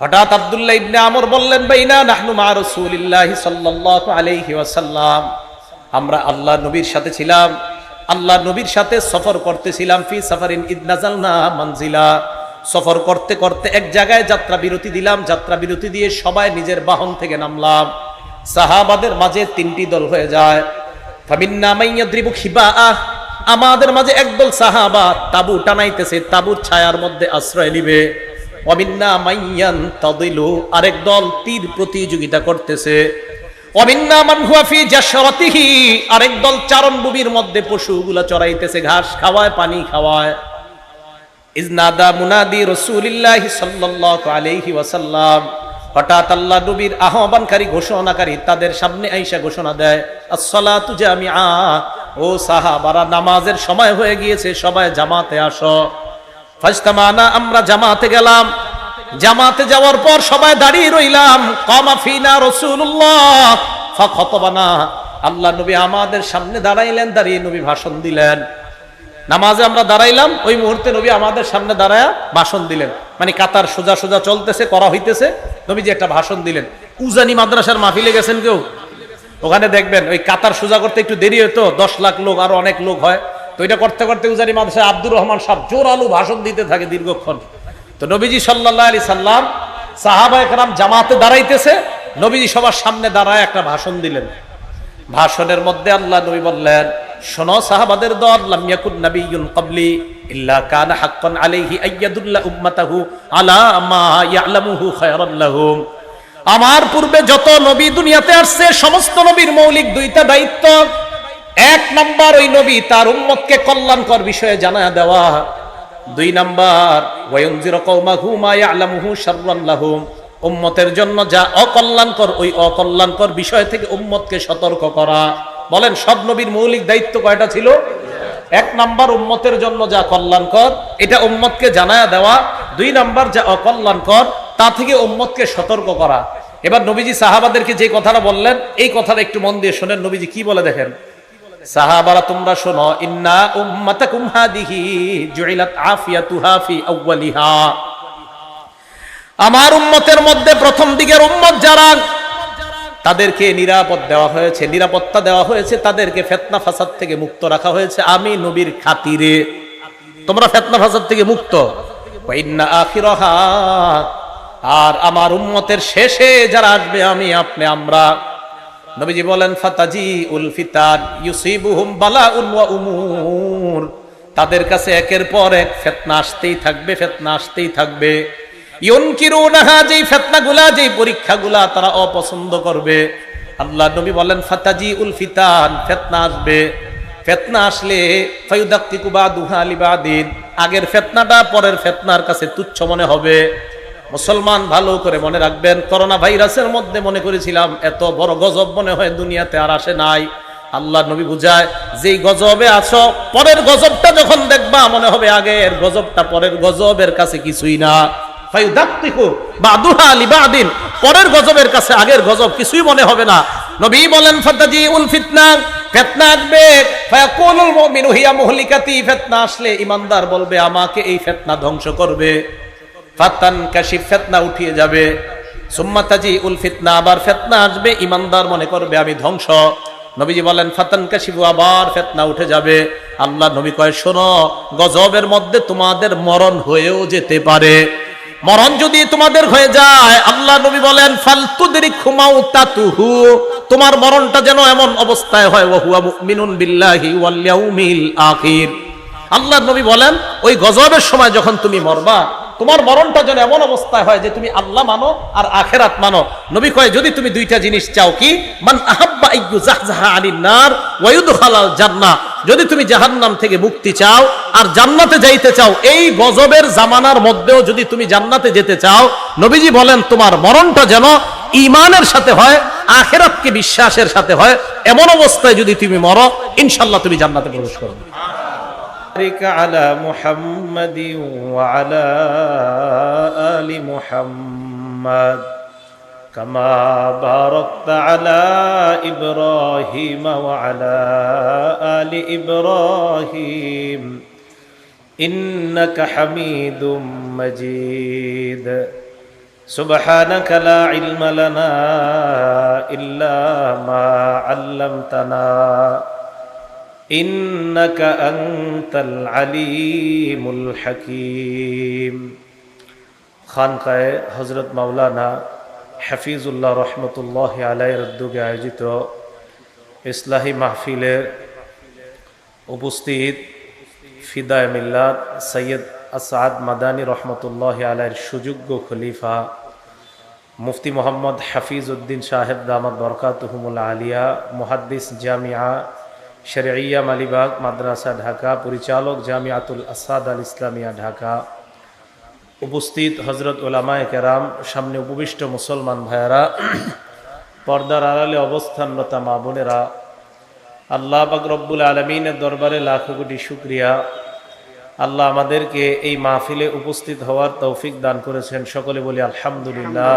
হঠাৎ আব্দুল্লাহ ইবনে আমর বললেন, বাইনা নাহনু মা রাসূলিল্লাহি সাল্লাল্লাহু আলাইহি ওয়াসাল্লাম, আমরা আল্লাহ নবীর সাথে ছিলাম, আল্লাহ নবীর সাথে সফর করতেছিলাম। ফি সাফারিন ইদ নাযালনা মানজিলা, সফর করতে করতে এক জায়গায় যাত্রা বিরতি দিলাম। যাত্রা বিরতি দিয়ে সবাই নিজের বাহন থেকে নামলাম। সাহাবাদের মাঝে তিনটি দল হয়ে যায়। ফামিন্না মাইয়াদ্রিবু খিবাআহ, আমাদের মাঝে একদল সাহাবা তাবু টানাইতেছে, তাবুর ছায়ার মধ্যে আশ্রয় নিবে। ওয়ামিন্না মাইয়ান তাদিলু, আরেক দল তীর প্রতিযোগিতা করতেছে। ওয়ামিন্না মান হুয়া ফি জাশরাতিহি, আরেক দল চারণভূমির মধ্যে পশুগুলা চরাইতেছে, ঘাস খাওয়ায়, পানি খাওয়ায়। ইজনাদা মুনাদি রাসূলিল্লাহি সাল্লাল্লাহু আলাইহি ওয়াসাল্লাম, হঠাৎ আল্লাহ নবীর আহ্বানকারী ঘোষণাকারী তাদের সামনে আইসা ঘোষণা দেয়, আসসালাতু জামিআ, ও সাহাবারা নামাজের সময় হয়ে গিয়েছে, সবাই জামাতে আসো। ফাজতামানা, আমরা জামাতে গেলাম। জামাতে যাওয়ার পর সবাই দাঁড়িয়ে রইলাম। কামা ফিনা রাসূলুল্লাহ ফাখাতাবানা, আল্লাহ নবী আমাদের সামনে দাঁড়াইলেন, দাঁড়িয়ে নবী ভাষণ দিলেন। নামাজে আমরা দাঁড়াইলাম, ওই মুহূর্তে নবী আমাদের সামনে দাঁড়ায়া ভাষণ দিলেন। মানে কাতার সোজা সোজা চলতেছে, করা হইতেছে, নবীজি একটা ভাষণ দিলেন। উজানি মাদ্রাসার মাহফিলে গেছেন কেউ? ওখানে দেখবেন ওই কাতার সোজা করতে একটু দেরি হতো, 10 লাখ লোক আরো অনেক লোক হয়, তো এটা করতে করতে উজানি মাদ্রাসায় আব্দুর রহমান সাহেব জোরালো ভাষণ দিতে থাকে দীর্ঘক্ষণ। তো নবীজি সাল্লাল্লাহু আলাইহি সাল্লাম, সাহাবায়ে কেরাম জামাতে দাঁড়াইতেছে, নবীজি সবার সামনে দাঁড়ায় একটা ভাষণ দিলেন। ভাষণের মধ্যে আল্লাহ নবী বললেন, শোনো সাহাবাদের দল, লাম ইয়াকুন নাবিয়্যুন ক্বাবলি ইল্লা কানা হাক্কান আলাইহি আইয়াদুল্লা উম্মাতাহু আলা মা ইয়ালামুহু খায়রান লাহুম, আমার পূর্বে যত নবী দুনিয়াতে আসছে সমস্ত নবীর মৌলিক দুইটা দায়িত্ব। এক নাম্বার, ওই নবী তার উম্মতকে কল্যাণকর বিষয়ে জানায়া দেওয়া। 2 নাম্বার, ওয়ায়ুনজিরু কওমাহু মা ইয়ালামুহু শাররান লাহুম, উম্মতের জন্য যা অকল্যাণকর, ওই অকল্যাণকর বিষয় থেকে উম্মতকে সতর্ক করা। বলেন সব নবীর মৌলিক দায়িত্ব কয়টা ছিল? 1 নাম্বার, উম্মতের জন্য যা কল্যাণকর এটা উম্মতকে জানায়া দেওয়া। 2 নাম্বার, যা অকল্যাণকর তা থেকে উম্মতকে সতর্ক করা। এবার নবীজি সাহাবাদেরকে যে কথাটা বললেন, এই কথাটা একটু মন দিয়ে শোনেন। নবীজি কি বলে দেখেন, সাহাবারা তোমরা শোনো, ইন্না উম্মাতাকুম হাদিহি জুইলাত আফিয়াতুহা ফি আউয়ালিহা, আমার উম্মতের মধ্যে প্রথম দিকের উম্মত যারা, তাদেরকে নিরাপদ দেওয়া হয়েছে, নিরাপত্তা দেওয়া হয়েছে, তাদেরকে ফিতনা ফাসাদ থেকে মুক্ত রাখা হয়েছে আমি নবীর খাতিরে। তোমরা ফিতনা ফাসাদ থেকে মুক্ত। ওয়া ইন্না আখিরাহা, আর আমার উম্মতের শেষে যারা আসবে আমি আপনি আমরা, নবীজি বলেন ফাতাজি উল ফিতান ইউসিবুহুম বালাউন ওয়া উমুর, তাদের কাছে একের পর এক ফিতনা আসতেই থাকবে, ফিতনা আসতেই থাকবে। ইউনকিরুনাহা, যেই ফিতনাগুলা, যেই পরীক্ষাগুলা তারা অপছন্দ করবে। আল্লাহ নবী বলেন ফাতাজি উল ফিতান, ফিতনা আসবে। ফিতনা আসলে ফায়ুদাক্কিকু বাদুহা লিবাদিন, আগের ফিতনাটা পরের ফিতনার কাছে তুচ্ছ মনে হবে। মুসলমান ভালো করে মনে রাখবেন, করোনা ভাইরাসের মধ্যে মনে করেছিলাম এত বড় গজব মনে হয় দুনিয়াতে আর আসে নাই। আল্লাহ নবী বুঝায়, যেই গজবে আছো পরের গজবটা যখন দেখবা মনে হবে আগের গজবটা পরের গজবের কাছে কিছুই না। ফায়ুদাক্কিকু বাদুহা লিবাদিন, পরের গজবের কাছে আগের গজব কিছুই মনে হবে না। নবী বলেন ফাতাজিউল ফিতনা, ফিতনা আসবে। ফায়াকুলুল মুমিনু হিয়া মুহলিকাতি, ফিতনা আসলে ঈমানদার বলবে আমাকে এই ফিতনা ধ্বংস করবে। ফাতান কাশিফ, ফিতনা উঠিয়ে যাবে। সুম্মা তাজিউল ফিতনা, আবার ফিতনা আসবে, ঈমানদার মনে করবে আমি ধ্বংস। নবীজি বলেন ফাতান কাশিফু, আবার ফিতনা উঠে যাবে। আল্লাহ নবী কয় শোনো, গজবের মধ্যে তোমাদের মরণ হয়েও যেতে পারে। মরণ যদি তোমাদের হয়ে যায়, আল্লাহ নবী বলেন ফালতুদরিকহু মাউতাতুহু, তোমার মরণটা যেন এমন অবস্থায় হয় ওয়া হুয়া মুমিনুন বিল্লাহি ওয়াল ইয়াউমিল আখির। আল্লাহ নবী বলেন ওই গজবের সময় যখন তুমি মরবা, তোমার মরণটা যেন এমন অবস্থায় হয় যে তুমি আল্লাহ মানো আর আখিরাত মানো। নবী কয় যদি তুমি দুইটা জিনিস চাও, কি? মান আহাব্বা আইয়ুজাহজাহা আনিন নার ওয়া ইউদখালাল জান্নাহ, যদি তুমি জাহান্নাম থেকে মুক্তি চাও আর জান্নাতে যাইতে চাও, এই গজবের জামানার মধ্যেও যদি তুমি জান্নাতে যেতে চাও, নবীজি বলেন তোমার মরণটা যেন ঈমানের সাথে হয়, আখিরাতকে বিশ্বাসের সাথে হয়। এমন অবস্থায় যদি তুমি মরো, ইনশাআল্লাহ তুমি জান্নাতে প্রবেশ করবে। بارك على محمد وعلى آل محمد كما باركت على إبراهيم وعلى آل إبراهيم إنك حميد مجيد سبحانك لا علم لنا إلا ما علمتنا إنك أنت العليم الحكيم খানকায়ে হযরত মাওলানা হাফিজুল্লাহ রহমতুল্লাহ আলাইহির উদ্যোগে আয়োজিত ইসলাহি মাহফিলে উপস্থিত ফিদায়ে মিল্লাত সৈয়দ আসাদ মাদানী রহমতুল্লাহ আলাইহির সুযোগ্য খলিফা মুফতি মোহাম্মদ হাফিজ উদ্দিন সাহেব দামাত বরকাতুহুমুল আলিয়া মুহাদ্দিস জামিয়া শরঈয়া মালিবাগ মাদ্রাসা ঢাকা, পরিচালক জামিয়াতুল আসাদ আল ইসলামিয়া ঢাকা, উপস্থিত হজরত উলামায়ে কেরাম, সামনে উপবিষ্ট মুসলমান ভাইয়েরা, পর্দার আড়ালে অবস্থানরত মা বোনেরা, আল্লাহ পাক রব্বুল আলামিনের দরবারে লাখো কোটি শুকরিয়া। আল্লাহ আমাদেরকে এই মাহফিলে উপস্থিত হওয়ার তৌফিক দান করেছেন, সকলে বলি আলহামদুলিল্লাহ।